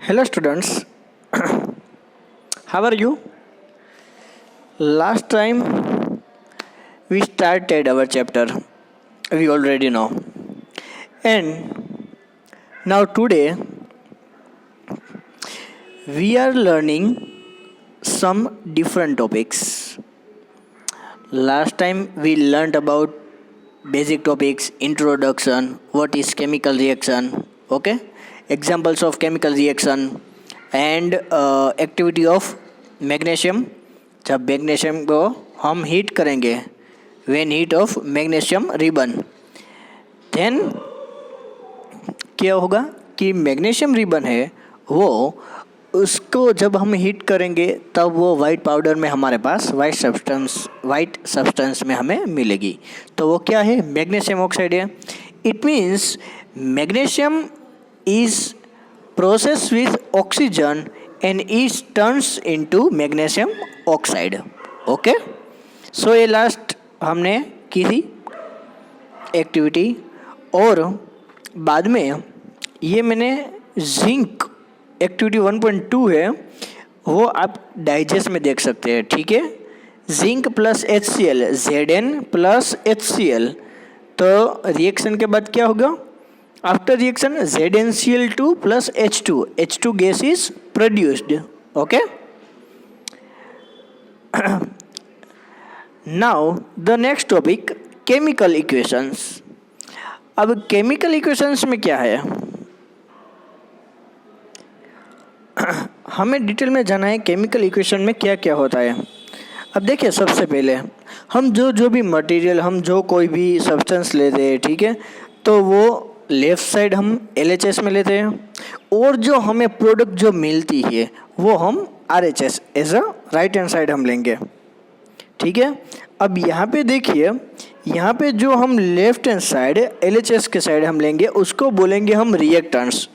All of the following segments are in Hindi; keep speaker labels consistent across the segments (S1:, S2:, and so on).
S1: Hello students, how are you? Last time we started our chapter, we already know. And now today we are learning some different topics. Last time we learned about basic topics, introduction, what is chemical reaction, okay? Examples of chemical reaction and activity of magnesium. जब मैग्नीशियम को हम हीट करेंगे, when heat of magnesium ribbon, then क्या होगा कि मैग्नीशियम रिबन है वो उसको जब हम हीट करेंगे तब वो वाइट पाउडर में हमारे पास वाइट सब्सटेंस में हमें मिलेगी. तो वो क्या है? मैग्नीशियम ऑक्साइड है. It means magnesium is processed with oxygen and it turns into magnesium oxide. Okay, so ये लास्ट हमने की थी एक्टिविटी. और बाद में ये मैंने जिंक एक्टिविटी 1.2 है वो आप डाइजेस्ट में देख सकते हैं. ठीक है, zinc plus HCl, Zn plus HCl. तो रिएक्शन के बाद क्या होगा? After reaction ZnCl2 plus H2 gas is produced. Okay. Now the next topic, chemical equations. अब chemical equations में क्या है? हमें डिटेल में जाना है केमिकल इक्वेशन में क्या क्या होता है. अब देखिए, सबसे पहले हम जो भी मटेरियल, हम जो कोई भी सब्सटेंस लेते हैं, ठीक है, तो वो लेफ़्ट साइड हम LHS में लेते हैं और जो हमें प्रोडक्ट जो मिलती है वो हम RHS as a right hand side हम लेंगे. ठीक है, अब यहाँ पे देखिए, यहाँ पे जो हम लेफ्ट हैंड साइड LHS के साइड हम लेंगे उसको बोलेंगे हम रिएक्टेंट्स.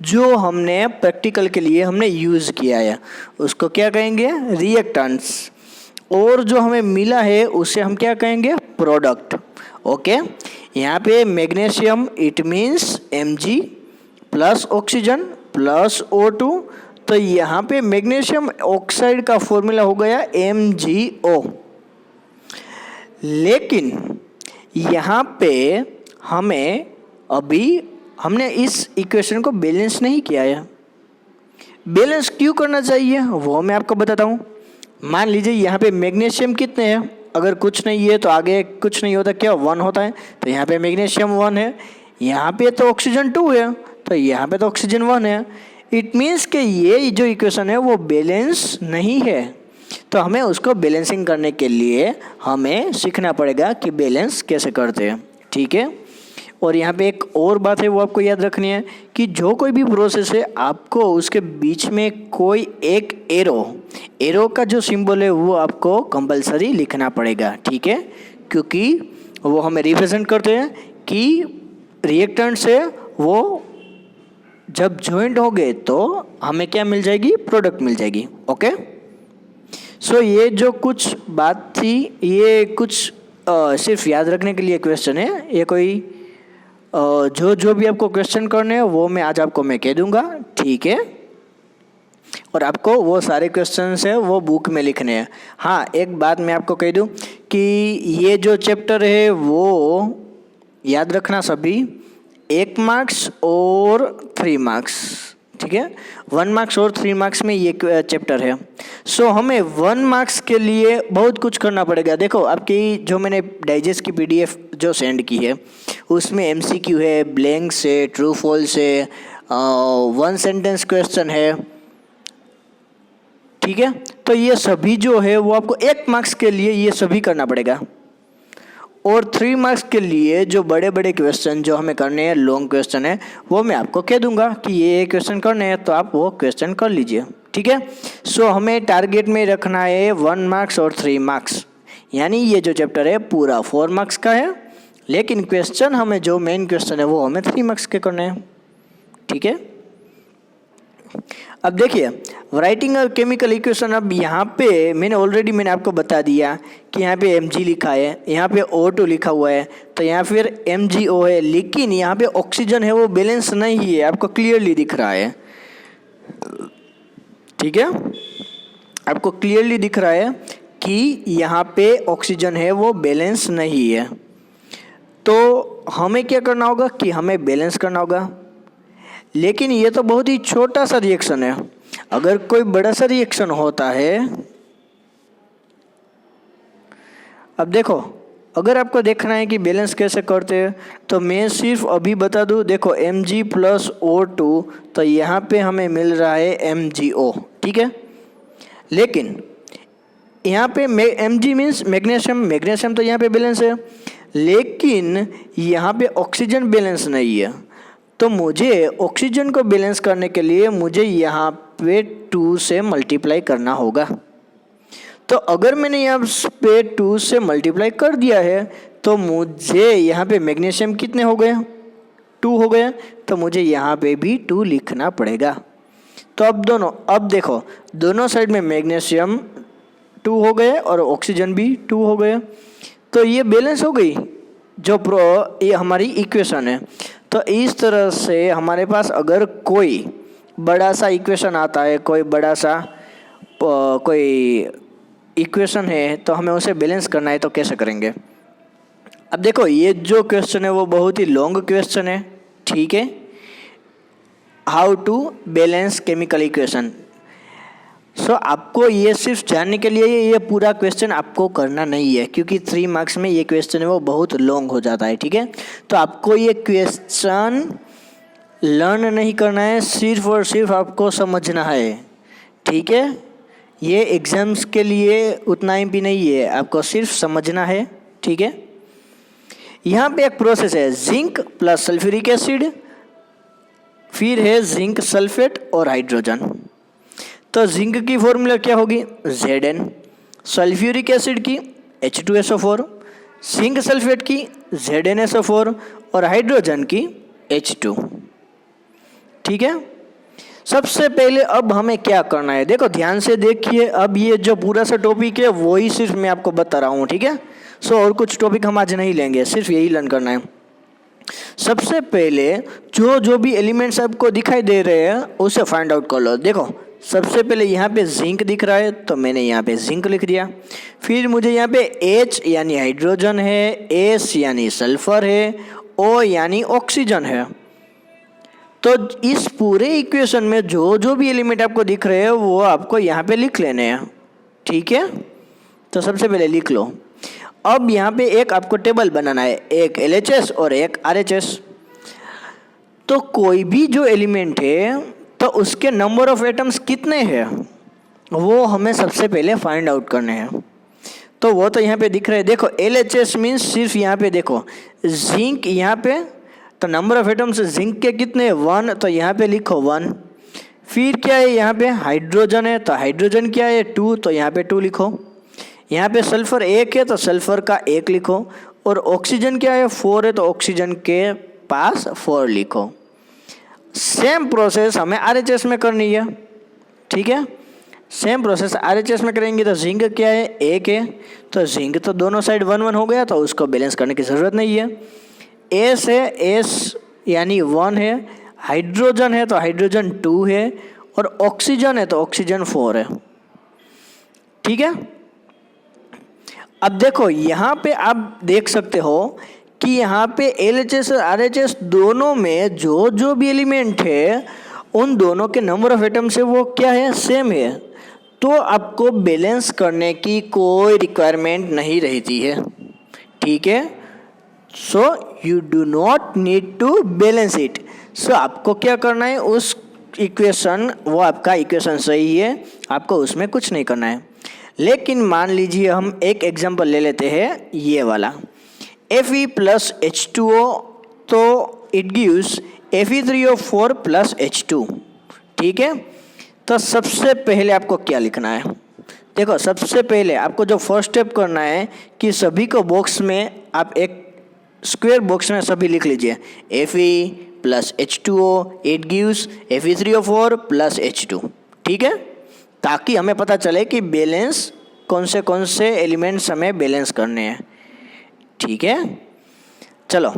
S1: जो हमने प्रैक्टिकल के लिए हमने यूज़ किया है उसको क्या कहेंगे? रिएक्टेंट्स. और जो हमें मिला है उसे हम क्या कहेंगे? प्रोडक्ट. ओके, यहाँ पे magnesium it means Mg plus oxygen plus O2. तो यहाँ पे मैग्नीशियम ऑक्साइड का फॉर्मूला हो गया MgO. लेकिन यहाँ पे हमने इस इक्वेशन को बैलेंस नहीं किया है. बैलेंस क्यों करना चाहिए वो मैं आपको बताता हूँ. मान लीजिए यहाँ पे मैग्नीशियम कितने हैं? अगर कुछ नहीं है तो आगे कुछ नहीं होता, क्या 1 होता है. तो यहाँ पे मैग्नीशियम 1 है, यहाँ पे तो ऑक्सीजन 2 है, तो यहाँ पे तो ऑक्सीजन 1 है. इट मीन्स कि ये जो इक्वेशन है वो बैलेंस नहीं है. तो हमें उसको बैलेंसिंग करने के लिए हमें सीखना पड़ेगा कि बैलेंस कैसे करते हैं. ठीक है, और यहाँ पे एक और बात है वो आपको याद रखनी है कि जो कोई भी प्रोसेस है आपको उसके बीच में कोई एक एरो का जो सिंबल है वो आपको कंपलसरी लिखना पड़ेगा. ठीक है, क्योंकि वो हमें रिप्रेजेंट करते हैं कि रिएक्टेंट से वो जब ज्वाइंट हो गए तो हमें क्या मिल जाएगी? प्रोडक्ट मिल जाएगी. ओके, सो ये जो कुछ बात थी ये कुछ सिर्फ याद रखने के लिए क्वेश्चन है. ये कोई जो भी आपको क्वेश्चन करने हैं वो मैं आज आपको मैं कह दूंगा. ठीक है, और आपको वो सारे क्वेश्चंस है वो बुक में लिखने हैं. हाँ, एक बात मैं आपको कह दूं कि ये जो चैप्टर है वो याद रखना सभी 1 मार्क्स और 3 मार्क्स. ठीक है, 1 मार्क्स और 3 मार्क्स में ये चैप्टर है. सो हमें 1 मार्क्स के लिए बहुत कुछ करना पड़ेगा. देखो, आपकी जो मैंने डाइजेस्ट की PDF जो सेंड की है उसमें MCQ है, ब्लैंक्स है, ट्रू फॉल्स है, 1 सेंटेंस क्वेश्चन है. ठीक है, तो ये सभी जो है वो आपको 1 मार्क्स के लिए ये सभी करना पड़ेगा. और 3 मार्क्स के लिए जो बड़े बड़े क्वेश्चन जो हमें करने हैं, लॉन्ग क्वेश्चन है, वो मैं आपको कह दूंगा कि ये क्वेश्चन करने हैं तो आप वो क्वेश्चन कर लीजिए. ठीक है, सो हमें टारगेट में रखना है 1 मार्क्स और 3 मार्क्स. यानी ये जो चैप्टर है पूरा 4 मार्क्स का है, लेकिन क्वेश्चन हमें जो मेन क्वेश्चन है वो हमें 3 मार्क्स के करने हैं. ठीक है, अब देखिए राइटिंग अ केमिकल इक्वेशन. अब यहाँ पे मैंने आपको बता दिया कि यहाँ पे Mg लिखा है, यहाँ पे O2 लिखा हुआ है, तो यहाँ फिर MgO है, लेकिन यहाँ पे ऑक्सीजन है वो बैलेंस नहीं है, आपको क्लियरली दिख रहा है. ठीक है, आपको क्लियरली दिख रहा है कि यहाँ पे ऑक्सीजन है वो बैलेंस नहीं है। तो हमें क्या करना होगा कि हमें बैलेंस करना होगा। लेकिन ये तो बहुत ही छोटा सा रिएक्शन है, अगर कोई बड़ा सा रिएक्शन होता है, अब देखो अगर आपको देखना है कि बैलेंस कैसे करते हैं तो मैं सिर्फ अभी बता दूं, देखो Mg प्लस O2 तो यहाँ पे हमें मिल रहा है MgO, ठीक है। लेकिन यहाँ पे Mg मीन्स मैग्नीशियम, मैग्नीशियम तो यहाँ पे बैलेंस है, लेकिन यहाँ पे ऑक्सीजन बैलेंस नहीं है। तो मुझे ऑक्सीजन को बैलेंस करने के लिए मुझे यहाँ पे 2 से मल्टीप्लाई करना होगा। तो अगर मैंने यहाँ पे 2 से मल्टीप्लाई कर दिया है तो मुझे यहाँ पे मैग्नीशियम कितने हो गए, 2 हो गए, तो मुझे यहाँ पे भी 2 लिखना पड़ेगा। तो अब देखो दोनों साइड में मैग्नीशियम 2 हो गए और ऑक्सीजन भी 2 हो गए, तो ये बैलेंस हो गई ये हमारी इक्वेशन है। तो इस तरह से हमारे पास अगर कोई बड़ा सा इक्वेशन आता है, कोई बड़ा सा कोई इक्वेशन है तो हमें उसे बैलेंस करना है तो कैसे करेंगे। अब देखो ये जो क्वेश्चन है वो बहुत ही लॉन्ग क्वेश्चन है, ठीक है। How to balance chemical equation. So आपको ये सिर्फ जानने के लिए ये पूरा क्वेश्चन आपको करना नहीं है, क्योंकि 3 मार्क्स में ये क्वेश्चन है वो बहुत लॉन्ग हो जाता है, ठीक है। तो आपको ये क्वेश्चन लर्न नहीं करना है, सिर्फ और सिर्फ आपको समझना है, ठीक है। ये एग्जाम्स के लिए उतना ही भी नहीं है, आपको सिर्फ समझना है, ठीक है। यहाँ पे एक प्रोसेस है जिंक प्लस सल्फ्यूरिक एसिड, फिर है जिंक सल्फेट और हाइड्रोजन। तो जिंक की फॉर्मूला क्या होगी Zn, सल्फ्यूरिक एसिड की H2SO4, जिंक सल्फेट की ZnSO4 और हाइड्रोजन की H2, ठीक है। सबसे पहले अब हमें क्या करना है, देखो ध्यान से देखिए, अब ये जो पूरा सा टॉपिक है वही सिर्फ मैं आपको बता रहा हूँ, ठीक है। सो और कुछ टॉपिक हम आज नहीं लेंगे, सिर्फ यही लर्न करना है। सबसे पहले जो भी एलिमेंट्स आपको दिखाई दे रहे हैं उसे फाइंड आउट कर लो। देखो सबसे पहले यहाँ पे जिंक दिख रहा है तो मैंने यहाँ पे जिंक लिख दिया, फिर मुझे यहाँ पे H यानी हाइड्रोजन है, S यानी सल्फर है, O यानी ऑक्सीजन है। तो इस पूरे इक्वेशन में जो भी एलिमेंट आपको दिख रहे हैं वो आपको यहाँ पे लिख लेने हैं, ठीक है। तो सबसे पहले लिख लो। अब यहाँ पे एक आपको टेबल बनाना है, एक LHS और एक RHS। तो कोई भी जो एलिमेंट है तो उसके नंबर ऑफ एटम्स कितने हैं वो हमें सबसे पहले फाइंड आउट करने हैं। तो वो तो यहाँ पे दिख रहे हैं, देखो LHS मीन्स सिर्फ यहाँ पे देखो जिंक, यहाँ पे तो नंबर ऑफ एटम्स जिंक के कितने 1, तो यहाँ पे लिखो 1। फिर क्या है यहाँ पे हाइड्रोजन है तो हाइड्रोजन क्या है 2, तो यहाँ पे 2 लिखो। यहाँ पे सल्फर 1 है तो सल्फर का 1 लिखो, और ऑक्सीजन क्या है 4 है तो ऑक्सीजन के पास 4 लिखो। सेम प्रोसेस हमें RHS में करनी है, ठीक है। सेम प्रोसेस RHS में करेंगे तो जिंक क्या है 1 है तो जिंक तो दोनों साइड 1 1 हो गया, तो उसको बैलेंस करने की ज़रूरत नहीं है। S है, S यानी 1 है, हाइड्रोजन है तो हाइड्रोजन 2 है, और ऑक्सीजन है तो ऑक्सीजन 4 है, ठीक है। अब देखो यहाँ पे आप देख सकते हो कि यहाँ पे LHS और RHS दोनों में जो भी एलिमेंट है उन दोनों के नंबर ऑफ एटम्स है वो क्या है सेम है। तो आपको बैलेंस करने की कोई रिक्वायरमेंट नहीं रहती है, ठीक है। So you do not need to balance it. So आपको क्या करना है, उस इक्वेशन वो आपका इक्वेशन सही है, आपको उसमें कुछ नहीं करना है। लेकिन मान लीजिए हम एक एग्जांपल ले लेते हैं ये वाला Fe प्लस H2O, तो it gives Fe3O4 plus H2, ठीक है। तो सबसे पहले आपको क्या लिखना है, देखो सबसे पहले आपको जो फर्स्ट स्टेप करना है कि सभी को बॉक्स में आप एक स्क्वायर बॉक्स में सभी लिख लीजिए Fe plus H2O, it gives Fe3O4 plus H2, ठीक है, ताकि हमें पता चले कि बैलेंस कौन से एलिमेंट्स हमें बैलेंस करने हैं, ठीक है। चलो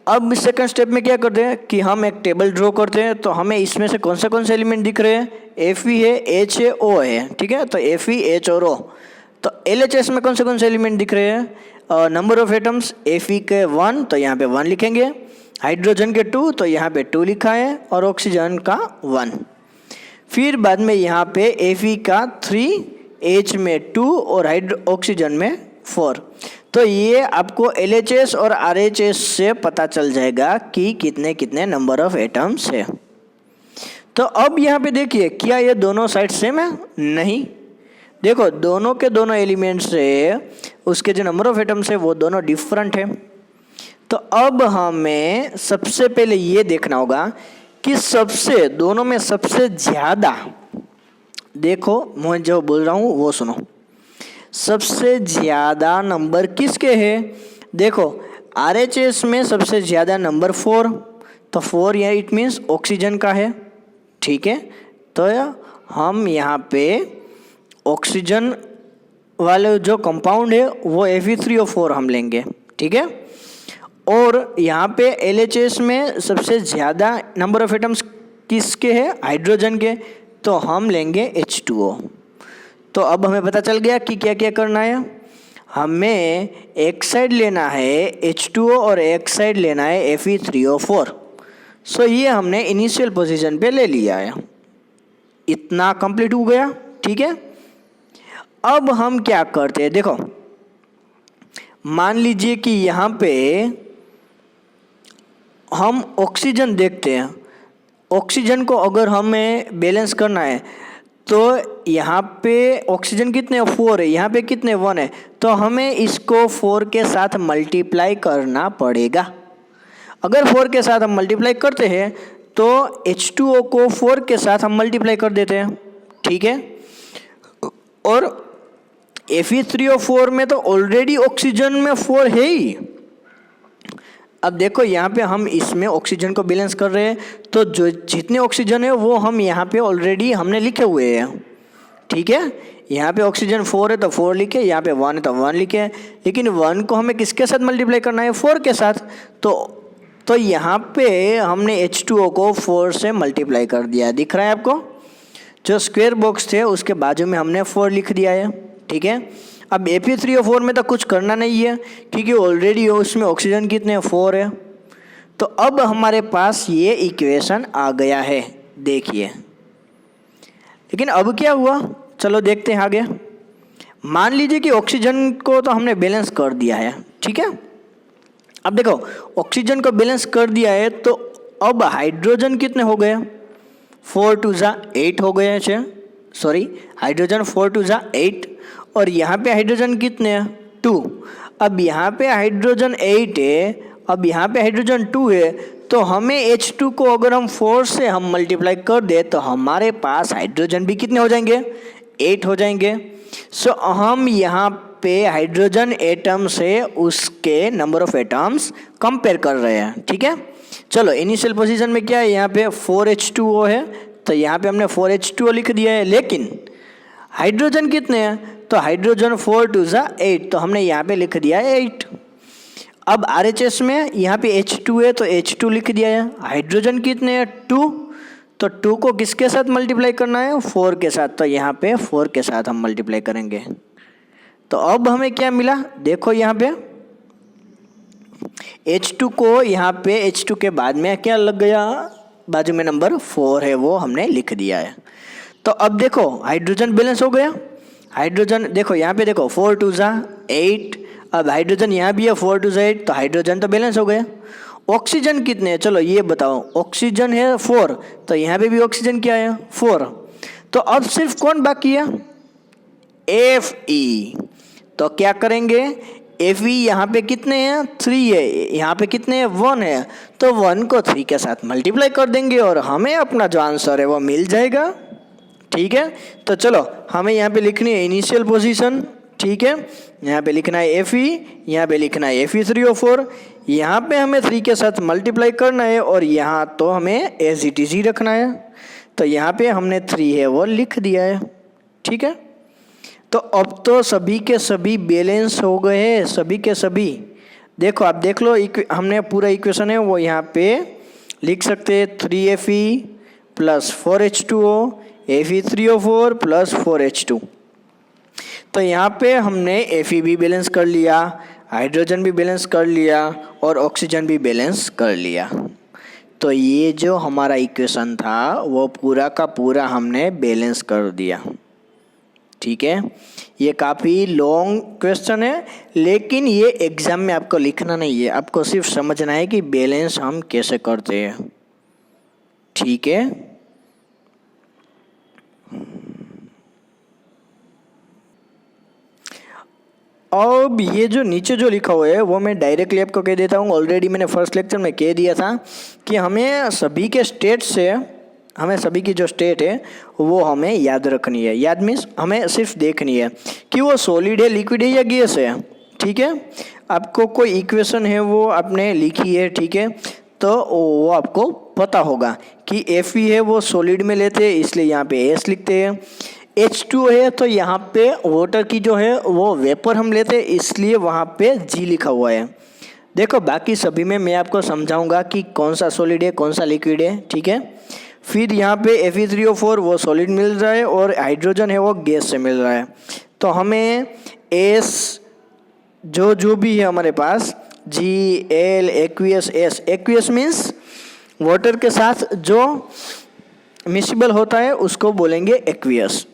S1: अब सेकंड स्टेप में क्या करते हैं कि हम एक टेबल ड्रॉ करते हैं। तो हमें इसमें से कौन से एलिमेंट दिख रहे हैं, Fe है, H है, O है, ठीक है। तो Fe, H और O। तो LHS में कौन से एलिमेंट दिख रहे हैं, नंबर ऑफ एटम्स Fe के 1, तो यहाँ पे 1 लिखेंगे, हाइड्रोजन के 2, तो यहाँ पे 2 लिखा है, और ऑक्सीजन का 1। फिर बाद में यहाँ पे Fe का 3, H में 2 और ऑक्सीजन में 4। तो ये आपको LHS और RHS से पता चल जाएगा कि कितने कितने नंबर ऑफ एटम्स है। तो अब यहाँ पे देखिए, क्या ये दोनों साइड सेम है? नहीं। देखो, दोनों के दोनों एलिमेंट्स से उसके जो नंबर ऑफ एटम्स है वो दोनों डिफरेंट है। तो अब हमें सबसे पहले ये देखना होगा कि दोनों में सबसे ज़्यादा, देखो मैं जो बोल रहा हूँ वो सुनो, सबसे ज़्यादा नंबर किसके हैं? देखो, RHS में सबसे ज़्यादा नंबर 4, तो 4 यहाँ इट मीन्स ऑक्सीजन का है, ठीक है। तो हम यहाँ पे ऑक्सीजन वाले जो कंपाउंड है वो Fe3O4 हम लेंगे, ठीक है। और यहाँ पे LHS में सबसे ज़्यादा नंबर ऑफ एटम्स किसके हैं? हाइड्रोजन के, तो हम लेंगे H2O। तो अब हमें पता चल गया कि क्या क्या करना है। हमें एक साइड लेना है H2O और एक साइड लेना है Fe3O4। सो ये हमने इनिशियल पोजीशन पे ले लिया है। इतना कंप्लीट हो गया, ठीक है। अब हम क्या करते हैं, देखो मान लीजिए कि यहाँ पे हम ऑक्सीजन देखते हैं। ऑक्सीजन को अगर हमें बैलेंस करना है तो यहाँ पे ऑक्सीजन कितने 4 है, यहाँ पे कितने 1 है, तो हमें इसको 4 के साथ मल्टीप्लाई करना पड़ेगा। अगर 4 के साथ हम मल्टीप्लाई करते हैं तो H2O को 4 के साथ हम मल्टीप्लाई कर देते हैं, ठीक है। और Fe3O4 में तो ऑलरेडी ऑक्सीजन में 4 है ही। अब देखो यहाँ पे हम इसमें ऑक्सीजन को बैलेंस कर रहे हैं, तो जो जितने ऑक्सीजन है वो हम यहाँ पे ऑलरेडी हमने लिखे हुए हैं, ठीक है। यहाँ पे ऑक्सीजन 4 है तो 4 लिखे, यहाँ पे 1 है तो 1 लिखे, लेकिन 1 को हमें किसके साथ मल्टीप्लाई करना है? 4 के साथ। तो यहाँ पे हमने H2O को 4 से मल्टीप्लाई कर दिया, दिख रहा है आपको? जो स्क्वायर बॉक्स थे उसके बाजू में हमने 4 लिख दिया है, ठीक है। अब Fe3O4 में तो कुछ करना नहीं है क्योंकि ऑलरेडी उसमें ऑक्सीजन कितने 4 है। तो अब हमारे पास ये इक्वेशन आ गया है, देखिए। लेकिन अब क्या हुआ, चलो देखते हैं आगे। मान लीजिए कि ऑक्सीजन को तो हमने बैलेंस कर दिया है, ठीक है। अब देखो, ऑक्सीजन को बैलेंस कर दिया है तो अब हाइड्रोजन कितने हो गए? 4 2 जा 8 हो गए हैं, सॉरी हाइड्रोजन 4 2 जा 8, और यहाँ पे हाइड्रोजन कितने हैं? 2। अब यहाँ पे हाइड्रोजन 8 है, अब यहाँ पे हाइड्रोजन 2 है, तो हमें H2 को अगर हम 4 से हम मल्टीप्लाई कर दे तो हमारे पास हाइड्रोजन भी कितने हो जाएंगे? 8 हो जाएंगे। सो हम यहाँ पे हाइड्रोजन एटम से उसके नंबर ऑफ एटम्स कंपेयर कर रहे हैं, ठीक है। चलो इनिशियल पोजीशन में क्या है, यहाँ पे 4H2O है, तो यहाँ पे हमने 4H2O लिख दिया है। लेकिन हाइड्रोजन कितने हैं? तो हाइड्रोजन 4 2 जा 8, तो हमने यहाँ पे लिख दिया है 8। अब RHS में यहाँ पे H2 है तो H2 लिख दिया है। हाइड्रोजन कितने हैं? 2, तो 2 को किसके साथ मल्टीप्लाई करना है? 4 के साथ, तो यहाँ पे 4 के साथ हम मल्टीप्लाई करेंगे। तो अब हमें क्या मिला, देखो यहाँ पे H2 को यहाँ पे H2 के बाद में क्या लग गया, बाजू में नंबर 4 है वो हमने लिख दिया है। तो अब देखो हाइड्रोजन बैलेंस हो गया। हाइड्रोजन देखो यहाँ पे देखो 4 2 जा 8, अब हाइड्रोजन यहाँ भी है 4 2 जा 8, तो हाइड्रोजन तो बैलेंस हो गया। ऑक्सीजन कितने हैं, चलो ये बताओ। ऑक्सीजन है 4, तो यहाँ पे भी ऑक्सीजन क्या है? 4। तो अब सिर्फ कौन बाकी है? Fe। तो क्या करेंगे, Fe यहाँ पे कितने हैं? 3 है, यहाँ पे कितने हैं? 1 है, तो 1 को 3 के साथ मल्टीप्लाई कर देंगे और हमें अपना जो आंसर है वो मिल जाएगा, ठीक है। तो चलो हमें यहाँ पे लिखनी है इनिशियल पोजीशन, ठीक है। यहाँ पे लिखना है Fe, यहाँ पे लिखना है Fe3O4, यहाँ पे हमें 3 के साथ मल्टीप्लाई करना है और यहाँ तो हमें एज इट इज ही रखना है। तो यहाँ पे हमने 3 है वो लिख दिया है, ठीक है। तो अब तो सभी के सभी बैलेंस हो गए हैं, सभी के सभी देखो आप देख लो, हमने पूरा इक्वेशन है वो यहाँ पे लिख सकते हैं 3Fe plus 4H2O Fe3O4 plus 4H2। तो यहाँ पे हमने Fe भी बैलेंस कर लिया, हाइड्रोजन भी बैलेंस कर लिया और ऑक्सीजन भी बैलेंस कर लिया। तो ये जो हमारा इक्वेशन था वो पूरा का पूरा हमने बैलेंस कर दिया। ठीक है, ये काफ़ी लॉन्ग क्वेश्चन है, लेकिन ये एग्ज़ाम में आपको लिखना नहीं है, आपको सिर्फ समझना है कि बैलेंस हम कैसे करते हैं। ठीक है, अब ये जो नीचे जो लिखा हुआ है वो मैं डायरेक्टली आपको कह देता हूँ। ऑलरेडी मैंने फर्स्ट लेक्चर में कह दिया था कि हमें सभी के स्टेट से, हमें सभी की जो स्टेट है वो हमें याद रखनी है। याद मीन्स हमें सिर्फ देखनी है कि वो सॉलिड है, लिक्विड है या गैस है। ठीक है, आपको कोई इक्वेशन है वो आपने लिखी है, ठीक है, तो वो आपको पता होगा कि Fe है वो सॉलिड में लेते हैं इसलिए यहाँ पे S लिखते हैं। H2 है तो यहाँ पे वाटर की जो है वो वेपर हम लेते हैं इसलिए वहाँ पे G लिखा हुआ है। देखो बाकी सभी में मैं आपको समझाऊंगा कि कौन सा सॉलिड है कौन सा लिक्विड है। ठीक है, फिर यहाँ पे Fe3O4 वो सॉलिड मिल रहा है और हाइड्रोजन है वो गैस से मिल रहा है। तो हमें S जो भी है हमारे पास Gl aqueous S, aqueous means water के साथ जो मिसिबल होता है उसको बोलेंगे एक्वियस।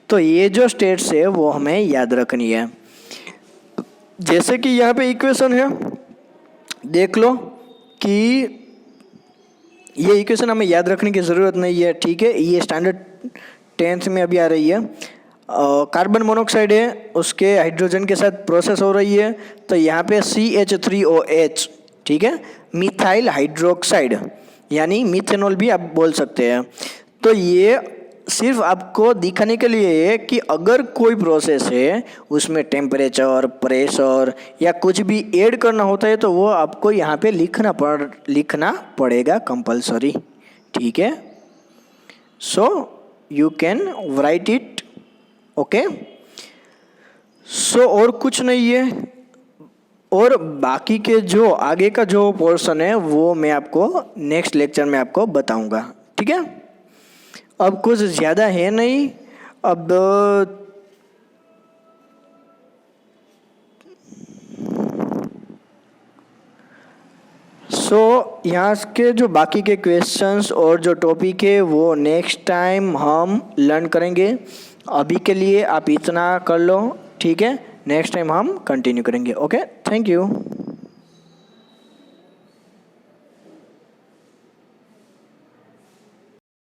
S1: तो ये जो स्टेट्स है वो हमें याद रखनी है। जैसे कि यहाँ पे इक्वेशन है, देख लो कि ये इक्वेशन हमें याद रखने की ज़रूरत नहीं है। ठीक है, ये स्टैंडर्ड 10th में अभी आ रही है। कार्बन मोनोऑक्साइड है, उसके हाइड्रोजन के साथ प्रोसेस हो रही है, तो यहाँ पे CH3OH, ठीक है, मिथाइल हाइड्रोक्साइड यानी मिथेनॉल भी आप बोल सकते हैं। तो ये सिर्फ आपको दिखाने के लिए है कि अगर कोई प्रोसेस है उसमें टेम्परेचर, प्रेशर या कुछ भी ऐड करना होता है तो वो आपको यहाँ पे लिखना पड़ेगा कंपलसरी। ठीक है, so you can write it. Okay, so और कुछ नहीं है, और बाकी के जो आगे का जो पोर्शन है वो मैं आपको नेक्स्ट लेक्चर में आपको बताऊंगा। ठीक है, अब कुछ ज़्यादा है नहीं। अब यहाँ के जो बाकी के क्वेश्चंस और जो टॉपिक है वो नेक्स्ट टाइम हम लर्न करेंगे। अभी के लिए आप इतना कर लो। ठीक है, नेक्स्ट टाइम हम कंटिन्यू करेंगे। Okay, thank you.